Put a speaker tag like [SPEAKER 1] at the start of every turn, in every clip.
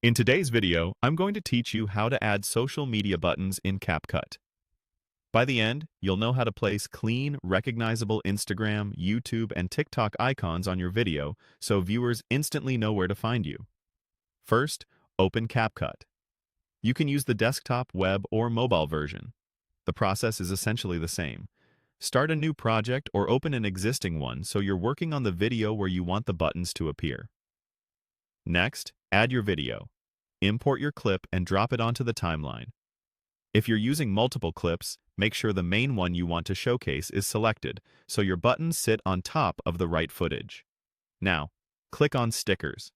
[SPEAKER 1] In today's video, I'm going to teach you how to add social media buttons in Capcut. By the end, you'll know how to place clean, recognizable Instagram, YouTube, and TikTok icons on your video so viewers instantly know where to find you. First, open Capcut. You can use the desktop, web, or mobile version. The process is essentially the same. Start a new project or open an existing one so you're working on the video where you want the buttons to appear. Next, add your video. Import your clip and drop it onto the timeline. If you're using multiple clips, make sure the main one you want to showcase is selected so your buttons sit on top of the right footage. Now, click on Stickers.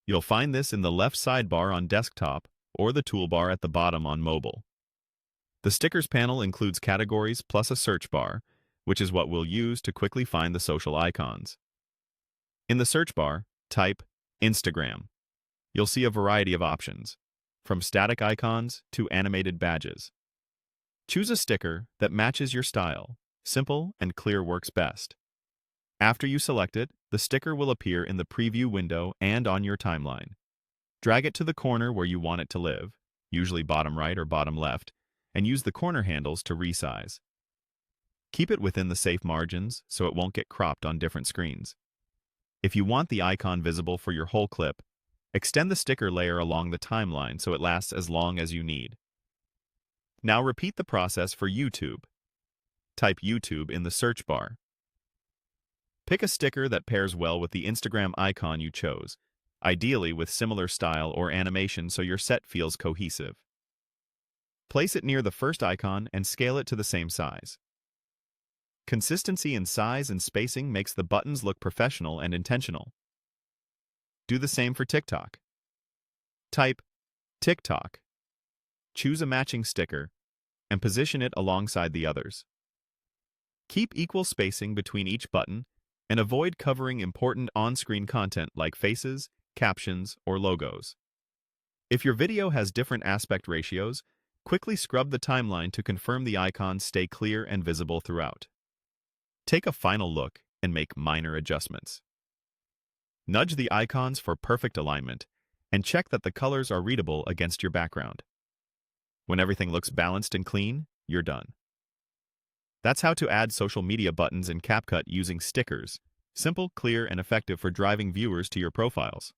[SPEAKER 1] You'll find this in the left sidebar on desktop or the toolbar at the bottom on mobile. The Stickers panel includes categories plus a search bar, which is what we'll use to quickly find the social icons. In the search bar, type Instagram. You'll see a variety of options, from static icons to animated badges. Choose a sticker that matches your style. Simple and clear works best. After you select it, the sticker will appear in the preview window and on your timeline. Drag it to the corner where you want it to live, usually bottom right or bottom left, and use the corner handles to resize. Keep it within the safe margins so it won't get cropped on different screens. If you want the icon visible for your whole clip, extend the sticker layer along the timeline so it lasts as long as you need. Now repeat the process for YouTube. Type YouTube in the search bar. Pick a sticker that pairs well with the Instagram icon you chose, ideally with similar style or animation so your set feels cohesive. Place it near the first icon and scale it to the same size. Consistency in size and spacing makes the buttons look professional and intentional. Do the same for TikTok. Type TikTok. Choose a matching sticker and position it alongside the others. Keep equal spacing between each button and avoid covering important on-screen content like faces, captions, or logos. If your video has different aspect ratios, quickly scrub the timeline to confirm the icons stay clear and visible throughout. Take a final look and make minor adjustments. Nudge the icons for perfect alignment and check that the colors are readable against your background. When everything looks balanced and clean, you're done. That's how to add social media buttons in Capcut using stickers. Simple, clear, and effective for driving viewers to your profiles.